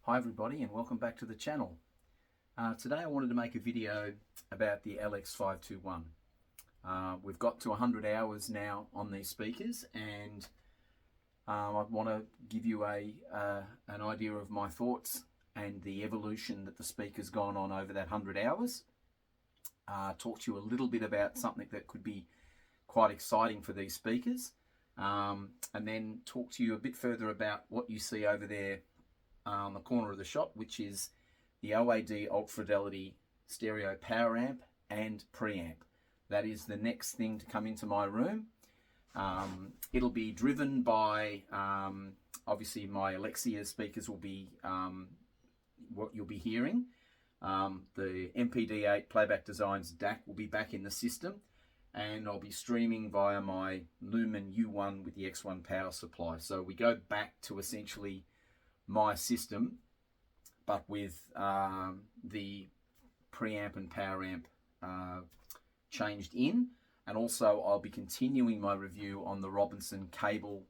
Hi everybody and welcome back to the channel. Today I wanted to make a video about the LX521. We've got to 100 hours now on these speakers, and I want to give you an idea of my thoughts and the evolution that the speaker's gone on over that 100 hours. Talk to you a little bit about something that could be quite exciting for these speakers, and then talk to you a bit further about what you see over there on the corner of the shop, which is the OAD Ultra Fidelity stereo power amp and preamp. That is the next thing to come into my room. It'll be driven by obviously my Alexia speakers will be what you'll be hearing. The MPD8 Playback Designs DAC will be back in the system, and I'll be streaming via my Lumen U1 with the X1 power supply. So we go back to essentially my system, but with the preamp and power amp changed in. And also I'll be continuing my review on the Robinson cable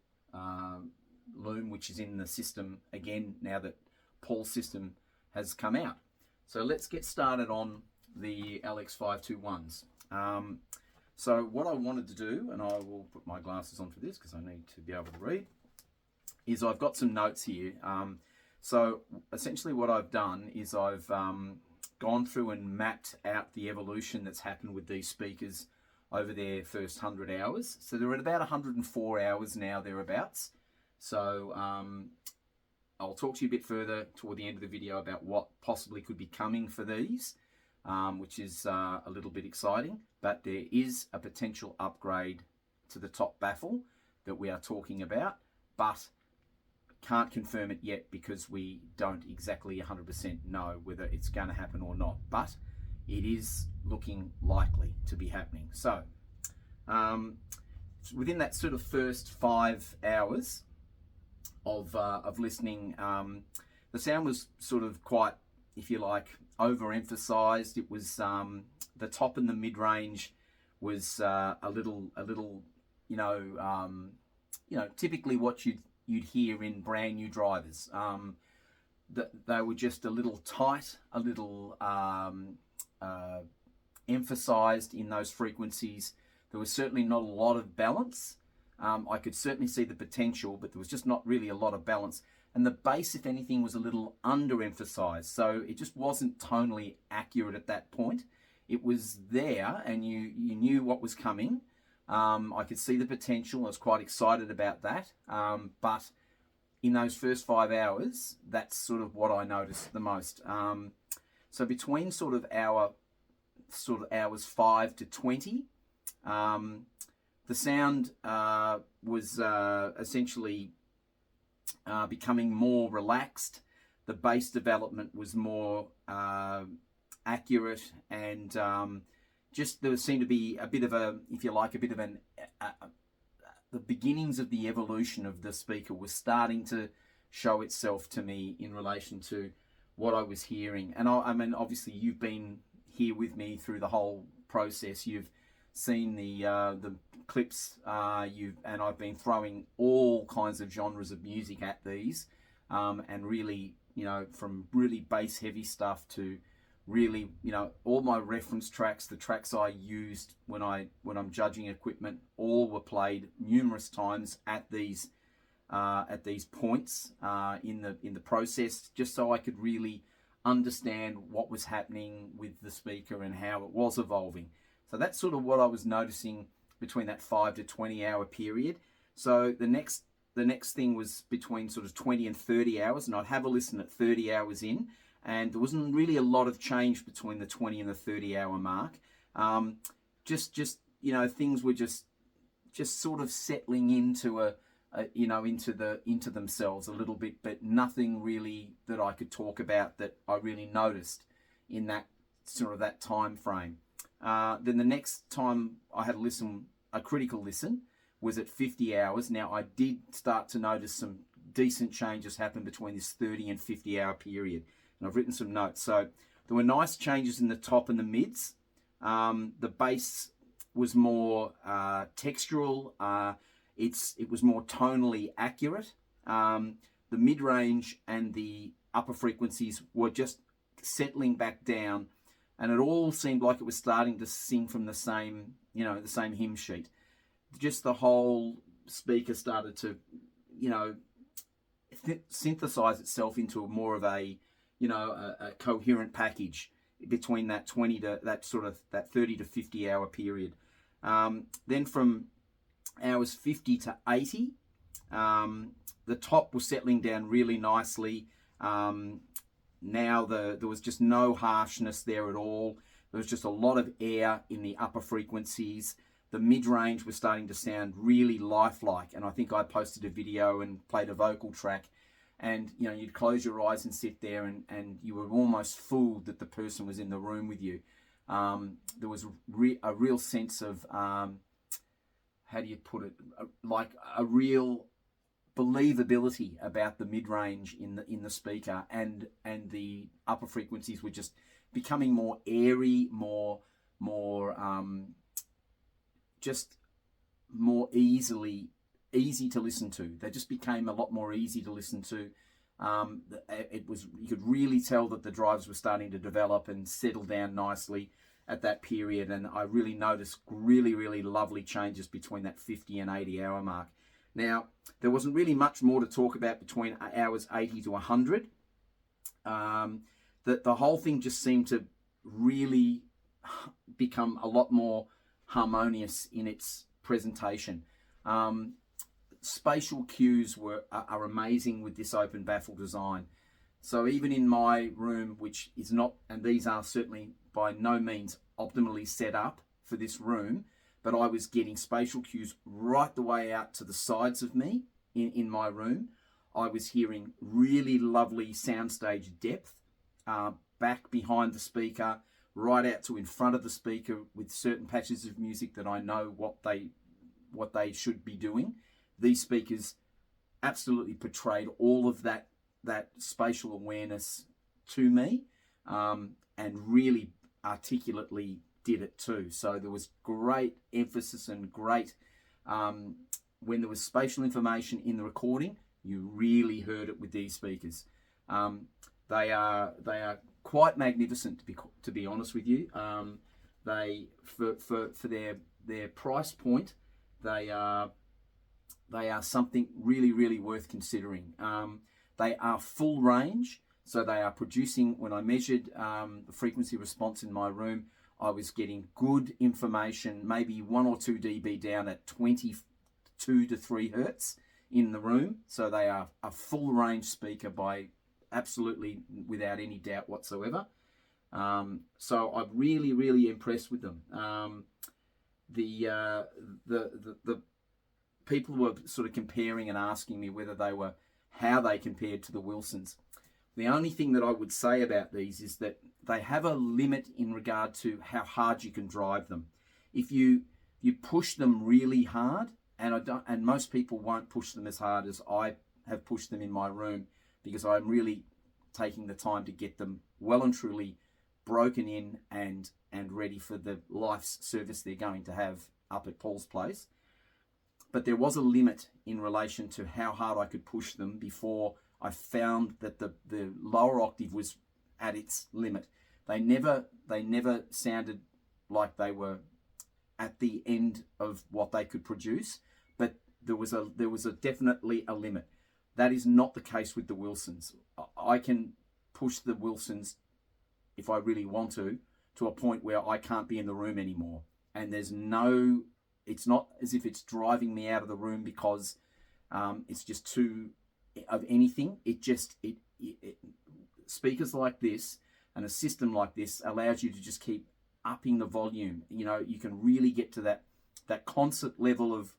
loom, which is in the system again now that Paul's system has come out. So let's get started on the LX521s. So what I wanted to do, and I will put my glasses on for this because I need to be able to read, is I've got some notes here. So essentially what I've done is I've gone through and mapped out the evolution that's happened with these speakers over their first 100 hours. So they're at about 104 hours now, thereabouts. So I'll talk to you a bit further toward the end of the video about what possibly could be coming for these, which is a little bit exciting. But there is a potential upgrade to the top baffle that we are talking about, but can't confirm it yet because we don't exactly 100% know whether it's going to happen or not, but it is looking likely to be happening. So within that sort of first 5 hours of listening, the sound was sort of quite, if you like, overemphasized. It was the top and the mid-range was a little typically what you'd hear in brand new drivers. They were just a little tight, a little emphasized in those frequencies. There was certainly not a lot of balance. I could certainly see the potential, but there was just not really a lot of balance. And the bass, if anything, was a little underemphasized. So it just wasn't tonally accurate at that point. It was there, and you knew what was coming. I could see the potential. I was quite excited about that. But in those first 5 hours, that's sort of what I noticed the most. So between sort of hours 5 to 20, the sound was essentially becoming more relaxed. The bass development was more accurate, and just there seemed to be a bit of a, if you like, a bit of the beginnings of the evolution of the speaker was starting to show itself to me in relation to what I was hearing. And I mean, obviously you've been here with me through the whole process. You've seen the clips, and I've been throwing all kinds of genres of music at these, and really, from really bass heavy stuff to really, all my reference tracks, the tracks I used when I'm judging equipment, all were played numerous times at these points in the process, just so I could really understand what was happening with the speaker and how it was evolving. So that's sort of what I was noticing between that 5 to 20 hour period. So the next thing was between sort of 20 and 30 hours, and I'd have a listen at 30 hours in. And there wasn't really a lot of change between the 20 and the 30 hour mark. Just things were just sort of settling into into themselves a little bit, but nothing really that I could talk about that I really noticed in that sort of that time frame. Then the next time I had a critical listen, was at 50 hours. Now I did start to notice some decent changes happen between this 30 and 50 hour period. And I've written some notes. So there were nice changes in the top and the mids. The bass was more textural. It was more tonally accurate. The mid-range and the upper frequencies were just settling back down, and it all seemed like it was starting to sing from the same, the same hymn sheet. Just the whole speaker started to, synthesize itself into more of a coherent package between that 30 to 50 hour period. Then from hours 50 to 80, the top was settling down really nicely. Now there was just no harshness there at all. There was just a lot of air in the upper frequencies. The mid-range was starting to sound really lifelike, and I think I posted a video and played a vocal track, and you'd close your eyes and sit there, and you were almost fooled that the person was in the room with you. There was a real sense of, how do you put it, like a real believability about the mid-range in the speaker, and the upper frequencies were just becoming more airy, more just more easy to listen to. They just became a lot more easy to listen to. You could really tell that the drives were starting to develop and settle down nicely at that period, and I really noticed really lovely changes between that 50 and 80 hour mark. Now, there wasn't really much more to talk about between hours 80 to 100. The whole thing just seemed to really become a lot more harmonious in its presentation. Spatial cues are amazing with this open baffle design. So even in my room, which is not, and these are certainly by no means optimally set up for this room, but I was getting spatial cues right the way out to the sides of me in my room. I was hearing really lovely soundstage depth back behind the speaker, right out to in front of the speaker, with certain patches of music that I know what they should be doing. These speakers absolutely portrayed all of that spatial awareness to me, and really articulately did it too. So there was great emphasis and great, when there was spatial information in the recording, you really heard it with these speakers. They are quite magnificent, to be honest with you. They for their price point, they are something really worth considering. They are full range, so they are producing. When I measured the frequency response in my room, I was getting good information, maybe 1 or 2 dB down at 22 to 3 hertz in the room. So they are a full range speaker by absolutely without any doubt whatsoever. So I'm really impressed with them. The people were sort of comparing and asking me how they compared to the Wilsons. The only thing that I would say about these is that they have a limit in regard to how hard you can drive them. If you push them really hard, and most people won't push them as hard as I have pushed them in my room, because I'm really taking the time to get them well and truly broken in and ready for the life's service they're going to have up at Paul's Place. But there was a limit in relation to how hard I could push them before I found that the lower octave was at its limit. They never sounded like they were at the end of what they could produce, but there was definitely a limit. That is not the case with the Wilsons. I can push the Wilsons, if I really want to a point where I can't be in the room anymore. And it's not as if it's driving me out of the room because it's just too of anything. Speakers like this and a system like this allows you to just keep upping the volume. You can really get to that concert level of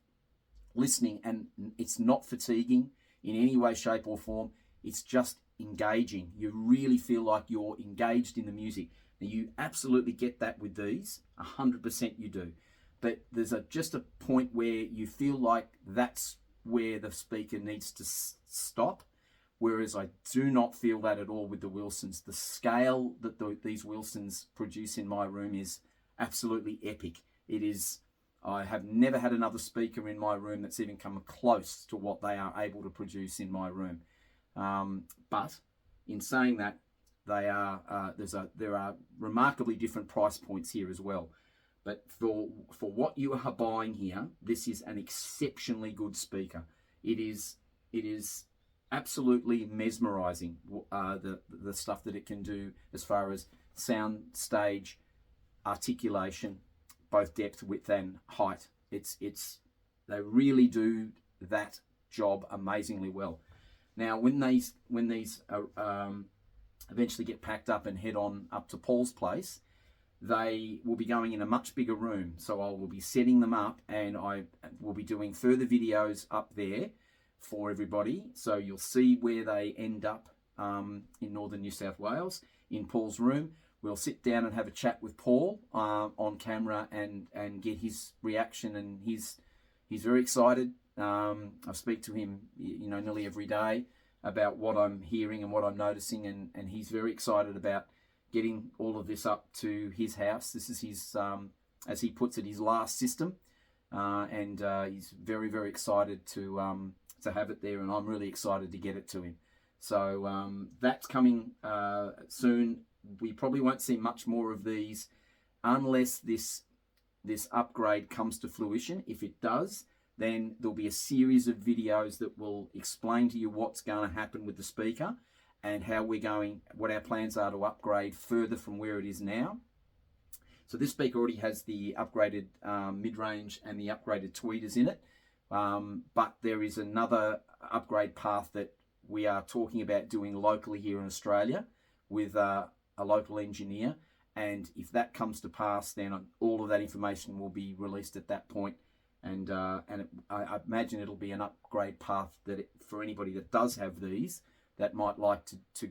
listening, and it's not fatiguing in any way, shape or form. It's just engaging. You really feel like you're engaged in the music. Now, you absolutely get that with these, 100% you do. But there's just a point where you feel like that's where the speaker needs to stop, whereas I do not feel that at all with the Wilsons. The scale that these Wilsons produce in my room is absolutely epic. I have never had another speaker in my room that's even come close to what they are able to produce in my room. But in saying that, they are there are remarkably different price points here as well. But for what you are buying here, this is an exceptionally good speaker. It is absolutely mesmerizing, the stuff that it can do as far as sound stage articulation, both depth, width, and height. They really do that job amazingly well. Now, when these eventually get packed up and head on up to Paul's place, they will be going in a much bigger room. So I will be setting them up, and I will be doing further videos up there for everybody. So you'll see where they end up in northern New South Wales, in Paul's room. We'll sit down and have a chat with Paul on camera and get his reaction, and he's very excited. I speak to him, nearly every day about what I'm hearing and what I'm noticing, and he's very excited about getting all of this up to his house. This is his, as he puts it, his last system, and he's very, very excited to have it there, and I'm really excited to get it to him. So that's coming soon. We probably won't see much more of these unless this upgrade comes to fruition. If it does, then there'll be a series of videos that will explain to you what's going to happen with the speaker and what our plans are to upgrade further from where it is now. So this speaker already has the upgraded mid-range and the upgraded tweeters in it, but there is another upgrade path that we are talking about doing locally here in Australia with a local engineer, and if that comes to pass, then all of that information will be released at that point. And I imagine it'll be an upgrade path for anybody that does have these that might like to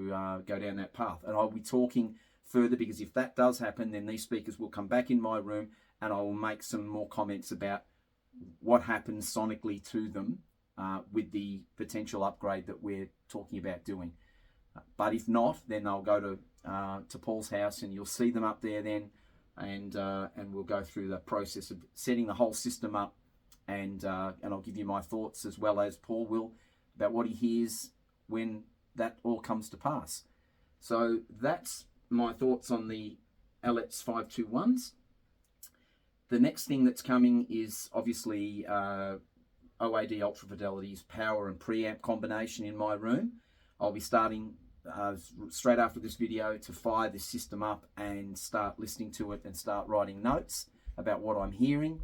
go down that path. And I'll be talking further, because if that does happen, then these speakers will come back in my room, and I will make some more comments about what happens sonically to them with the potential upgrade that we're talking about doing. But if not, then I'll go to Paul's house, and you'll see them up there then. And we'll go through the process of setting the whole system up, and I'll give you my thoughts, as well as Paul will, about what he hears when that all comes to pass. So that's my thoughts on the LX521s. The next thing that's coming is obviously OAD Ultra Fidelity's power and preamp combination in my room. I'll be starting straight after this video to fire this system up and start listening to it and start writing notes about what I'm hearing.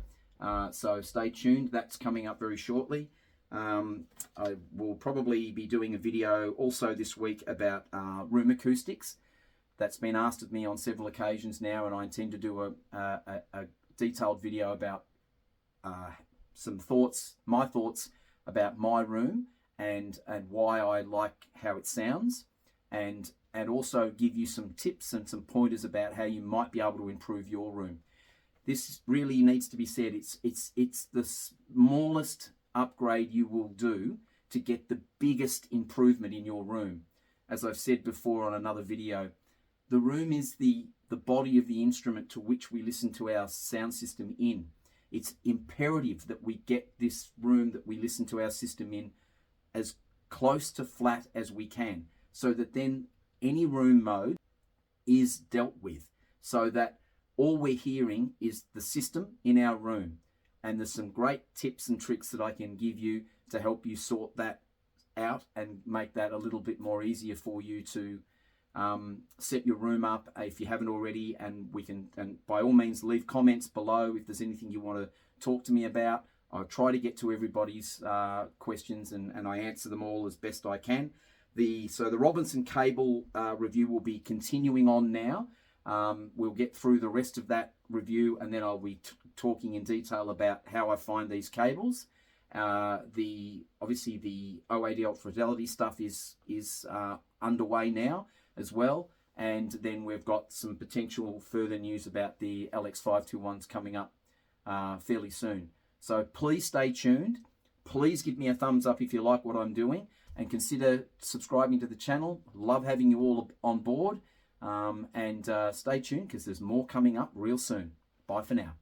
So stay tuned, that's coming up very shortly. I will probably be doing a video also this week about room acoustics. That's been asked of me on several occasions now, and I intend to do a detailed video about my thoughts about my room and why I like how it sounds, and also give you some tips and some pointers about how you might be able to improve your room. This really needs to be said. It's the smallest upgrade you will do to get the biggest improvement in your room. As I've said before on another video, the room is the body of the instrument to which we listen to our sound system in. It's imperative that we get this room that we listen to our system in as close to flat as we can, so that then any room mode is dealt with, so that all we're hearing is the system in our room. And there's some great tips and tricks that I can give you to help you sort that out and make that a little bit more easier for you to set your room up if you haven't already. And by all means leave comments below if there's anything you want to talk to me about. I try to get to everybody's questions, and I answer them all as best I can. So the Robinson cable review will be continuing on now. We'll get through the rest of that review, and then I'll be talking in detail about how I find these cables. Obviously the OAD Ultra Fidelity stuff is underway now as well, and then we've got some potential further news about the LX521s coming up fairly soon. So please stay tuned. Please give me a thumbs up if you like what I'm doing, and consider subscribing to the channel. Love having you all on board. And stay tuned, because there's more coming up real soon. Bye for now.